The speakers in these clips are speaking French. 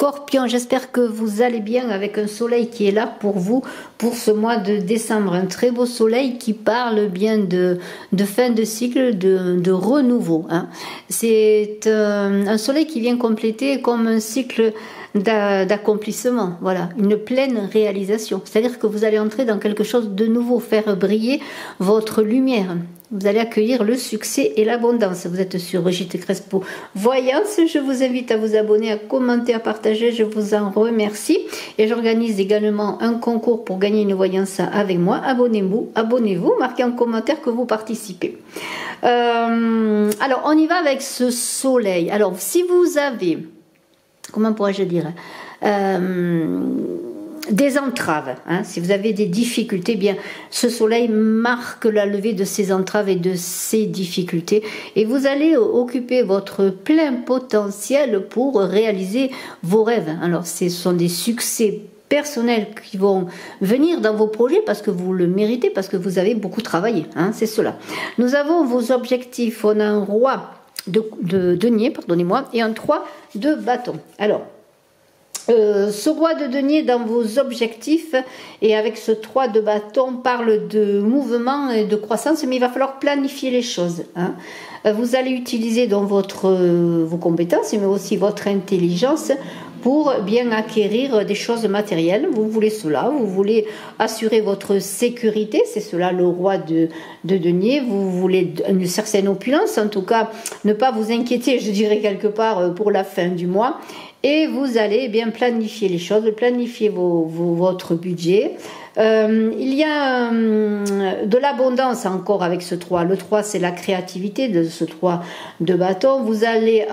Scorpion, j'espère que vous allez bien avec un soleil qui est là pour vous pour ce mois de décembre. Un très beau soleil qui parle bien de fin de cycle, de renouveau. Hein. C'est un soleil qui vient compléter comme un cycle d'accomplissement, voilà, une pleine réalisation. C'est-à-dire que vous allez entrer dans quelque chose de nouveau, faire briller votre lumière. Vous allez accueillir le succès et l'abondance. Vous êtes sur Brigitte Crespo Voyance. Je vous invite à vous abonner, à commenter, à partager. Je vous en remercie. Et j'organise également un concours pour gagner une voyance avec moi. Abonnez-vous, marquez en commentaire que vous participez. Alors, on y va avec ce soleil. Alors, si vous avez, comment pourrais-je dire, des entraves, hein, si vous avez des difficultés, eh bien ce soleil marque la levée de ces entraves et de ces difficultés et vous allez occuper votre plein potentiel pour réaliser vos rêves. Alors ce sont des succès personnels qui vont venir dans vos projets parce que vous le méritez, parce que vous avez beaucoup travaillé, hein, c'est cela. Nous avons vos objectifs, on a un roi de denier, pardonnez-moi, et un 3 de bâton. Alors, ce roi de denier dans vos objectifs et avec ce 3 de bâton parle de mouvement et de croissance, mais il va falloir planifier les choses. Hein. Vous allez utiliser donc vos compétences, mais aussi votre intelligence pour bien acquérir des choses matérielles. Vous voulez cela, vous voulez assurer votre sécurité, c'est cela le roi de denier. Vous voulez une certaine opulence, en tout cas ne pas vous inquiéter, je dirais quelque part, pour la fin du mois. Et vous allez bien planifier les choses, planifier votre budget. Il y a de l'abondance encore avec ce 3. Le 3, c'est la créativité de ce 3 de bâton. Vous avez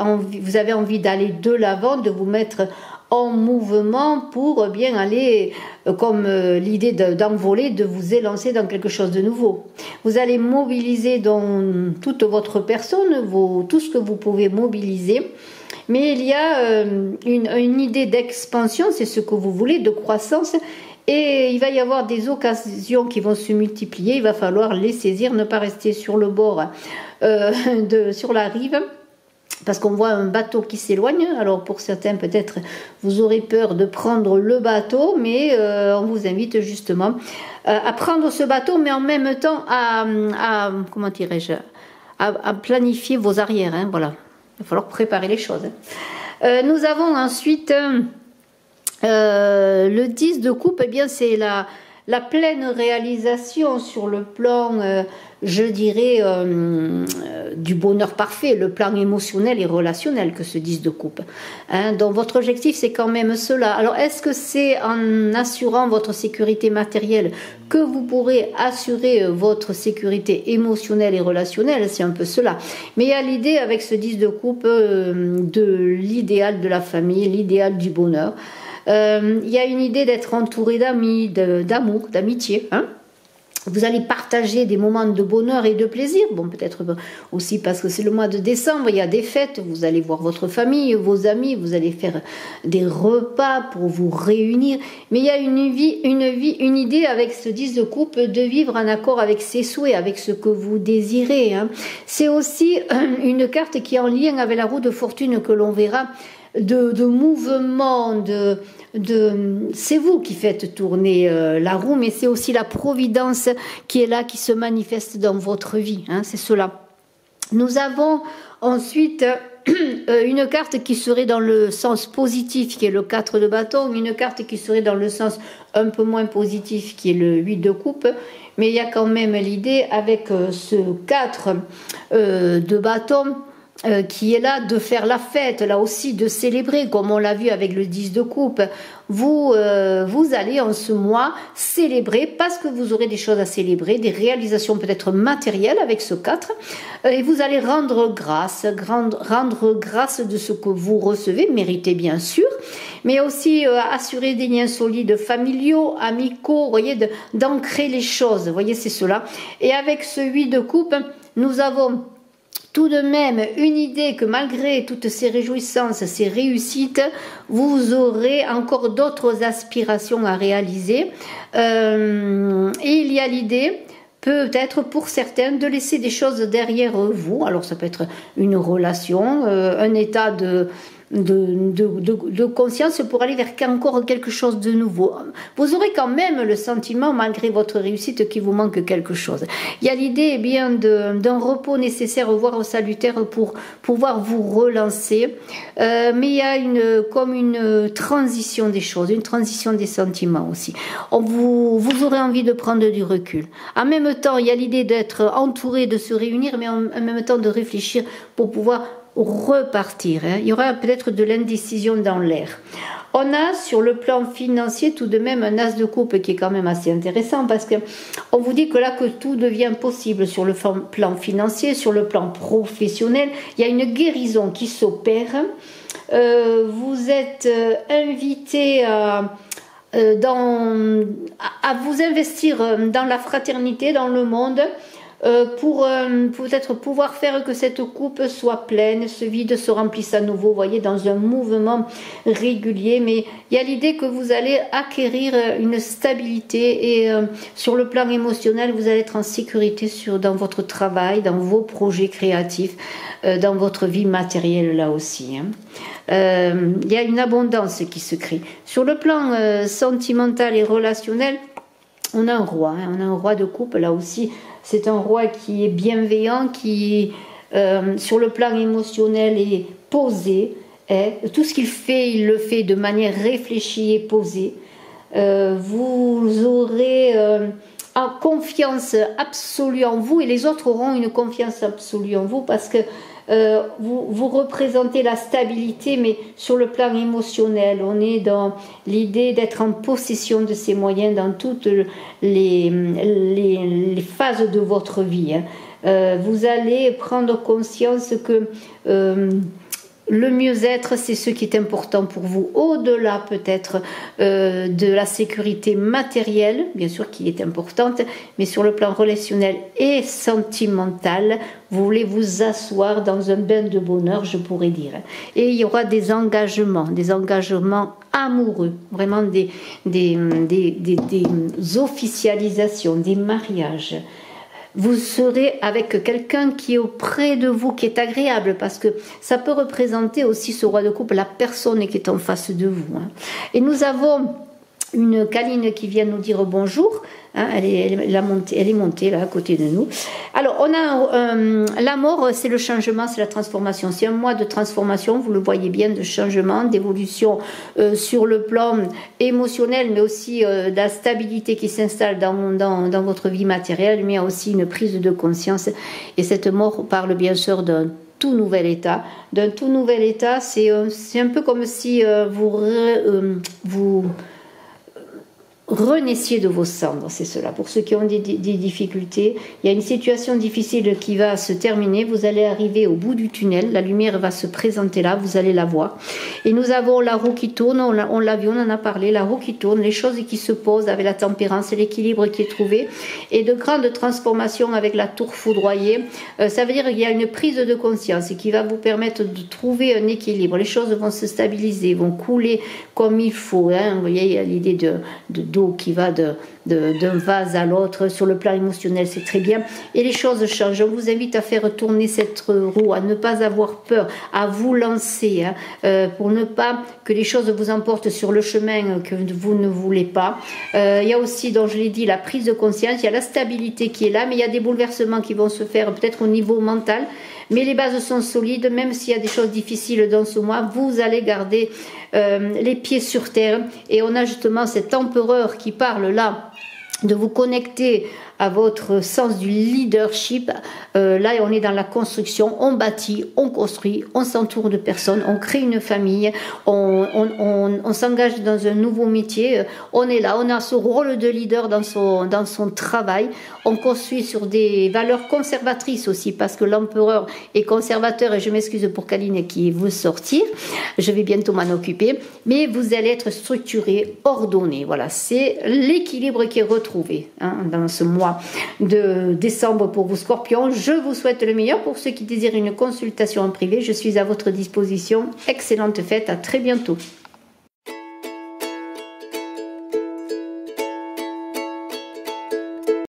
envie d'aller de l'avant, de vous mettre en mouvement pour bien aller, comme l'idée d'envoler, de vous élancer dans quelque chose de nouveau. Vous allez mobiliser dans toute votre personne, tout ce que vous pouvez mobiliser. Mais il y a une idée d'expansion, c'est ce que vous voulez, de croissance. Et il va y avoir des occasions qui vont se multiplier. Il va falloir les saisir, ne pas rester sur le bord, sur la rive. Parce qu'on voit un bateau qui s'éloigne. Alors pour certains, peut-être, vous aurez peur de prendre le bateau. Mais on vous invite justement à prendre ce bateau, mais en même temps comment dirais-je, à planifier vos arrières. Hein, voilà. Il va falloir préparer les choses. Nous avons ensuite le 10 de coupe. Eh bien, c'est la pleine réalisation sur le plan, je dirais, du bonheur parfait, le plan émotionnel et relationnel que ce 10 de coupe. Hein, donc, votre objectif, c'est quand même cela. Alors, est-ce que c'est en assurant votre sécurité matérielle que vous pourrez assurer votre sécurité émotionnelle et relationnelle? C'est un peu cela. Mais il y a l'idée avec ce 10 de coupe de l'idéal de la famille, l'idéal du bonheur. Il y a une idée d'être entouré d'amis, d'amour, d'amitié. Hein. Vous allez partager des moments de bonheur et de plaisir. Bon, peut-être aussi parce que c'est le mois de décembre, il y a des fêtes. Vous allez voir votre famille, vos amis. Vous allez faire des repas pour vous réunir. Mais il y a une idée avec ce 10 de coupe de vivre en accord avec ses souhaits, avec ce que vous désirez. Hein. C'est aussi une carte qui est en lien avec la roue de fortune que l'on verra. De mouvement, c'est vous qui faites tourner la roue, mais c'est aussi la providence qui est là, qui se manifeste dans votre vie, hein, c'est cela. Nous avons ensuite une carte qui serait dans le sens positif, qui est le 4 de bâton, une carte qui serait dans le sens un peu moins positif, qui est le 8 de coupe, mais il y a quand même l'idée avec ce 4 de bâton, qui est là de faire la fête, là aussi de célébrer, comme on l'a vu avec le 10 de coupe. Vous allez en ce mois célébrer parce que vous aurez des choses à célébrer, des réalisations peut-être matérielles avec ce 4, et vous allez rendre grâce de ce que vous recevez, méritez bien sûr, mais aussi assurer des liens solides familiaux, amicaux, vous voyez, d'ancrer les choses, vous voyez, c'est cela. Et avec ce 8 de coupe, nous avons tout de même une idée que malgré toutes ces réjouissances, ces réussites, vous aurez encore d'autres aspirations à réaliser. Et il y a l'idée, peut-être pour certains, de laisser des choses derrière vous. Alors ça peut être une relation, un état de conscience pour aller vers encore quelque chose de nouveau. Vous aurez quand même le sentiment, malgré votre réussite, qu'il vous manque quelque chose. Il y a l'idée bien d'un repos nécessaire, voire salutaire, pour pouvoir vous relancer. Mais il y a comme une transition des choses, une transition des sentiments aussi. Vous aurez envie de prendre du recul. En même temps, il y a l'idée d'être entouré, de se réunir, mais en même temps de réfléchir pour pouvoir repartir. Il y aura peut-être de l'indécision dans l'air. On a sur le plan financier tout de même un as de coupe qui est quand même assez intéressant parce que on vous dit que là que tout devient possible sur le plan financier, sur le plan professionnel. Il y a une guérison qui s'opère. Vous êtes invité à vous investir dans la fraternité, dans le monde, pour peut-être pouvoir faire que cette coupe soit pleine, ce vide se remplisse à nouveau, vous voyez, dans un mouvement régulier. Mais il y a l'idée que vous allez acquérir une stabilité et sur le plan émotionnel, vous allez être en sécurité dans votre travail, dans vos projets créatifs, dans votre vie matérielle là aussi. Il y a une abondance qui se crée. Sur le plan sentimental et relationnel, on a un roi, on a un roi de coupe là aussi. C'est un roi qui est bienveillant, qui sur le plan émotionnel est posé. Tout ce qu'il fait, il le fait de manière réfléchie et posée. Vous aurez confiance absolue en vous et les autres auront une confiance absolue en vous parce que vous représentez la stabilité, mais sur le plan émotionnel, on est dans l'idée d'être en possession de ses moyens dans toutes les phases de votre vie. Vous allez prendre conscience que le mieux-être, c'est ce qui est important pour vous, au-delà peut-être de la sécurité matérielle, bien sûr qui est importante, mais sur le plan relationnel et sentimental, vous voulez vous asseoir dans un bain de bonheur, je pourrais dire. Et il y aura des engagements amoureux, vraiment des officialisations, des mariages. Vous serez avec quelqu'un qui est auprès de vous, qui est agréable, parce que ça peut représenter aussi ce roi de coupe, la personne qui est en face de vous. Et nous avons une Caline qui vient nous dire bonjour. Elle est montée là à côté de nous. Alors on a la mort, c'est le changement, c'est la transformation. C'est un mois de transformation, vous le voyez bien, de changement, d'évolution sur le plan émotionnel, mais aussi de la stabilité qui s'installe dans votre vie matérielle, mais il y a aussi une prise de conscience. Et cette mort parle bien sûr d'un tout nouvel état. D'un tout nouvel état, c'est un peu comme si vous renaissiez de vos cendres, c'est cela. Pour ceux qui ont des difficultés, il y a une situation difficile qui va se terminer, vous allez arriver au bout du tunnel, la lumière va se présenter là, vous allez la voir. Et nous avons la roue qui tourne, on l'a vu, on en a parlé, la roue qui tourne, les choses qui se posent avec la tempérance, l'équilibre qui est trouvé, et de grandes transformations avec la tour foudroyée. Ça veut dire qu'il y a une prise de conscience qui va vous permettre de trouver un équilibre. Les choses vont se stabiliser, vont couler comme il faut. Vous voyez, il y a l'idée d'eau qui va d'un vase à l'autre. Sur le plan émotionnel, c'est très bien. Et les choses changent. On vous invite à faire tourner cette roue, à ne pas avoir peur, à vous lancer, pour ne pas que les choses vous emportent sur le chemin que vous ne voulez pas. Il y a aussi, dont je l'ai dit, la prise de conscience. Il y a la stabilité qui est là, mais il y a des bouleversements qui vont se faire peut-être au niveau mental. Mais les bases sont solides, même s'il y a des choses difficiles dans ce mois, vous allez garder les pieds sur terre. Et on a justement cet empereur qui parle là de vous connecter à votre sens du leadership. Là, on est dans la construction, on bâtit, on construit, on s'entoure de personnes, on crée une famille, on s'engage dans un nouveau métier. On est là, on a ce rôle de leader dans son travail. On construit sur des valeurs conservatrices aussi, parce que l'empereur est conservateur, et je m'excuse pour Caline qui veut sortir. Je vais bientôt m'en occuper. Mais vous allez être structuré, ordonné. Voilà, c'est l'équilibre qui est retrouvé dans ce mois de décembre pour vous Scorpions. Je vous souhaite le meilleur. Pour ceux qui désirent une consultation en privé, je suis à votre disposition. Excellente fête, à très bientôt.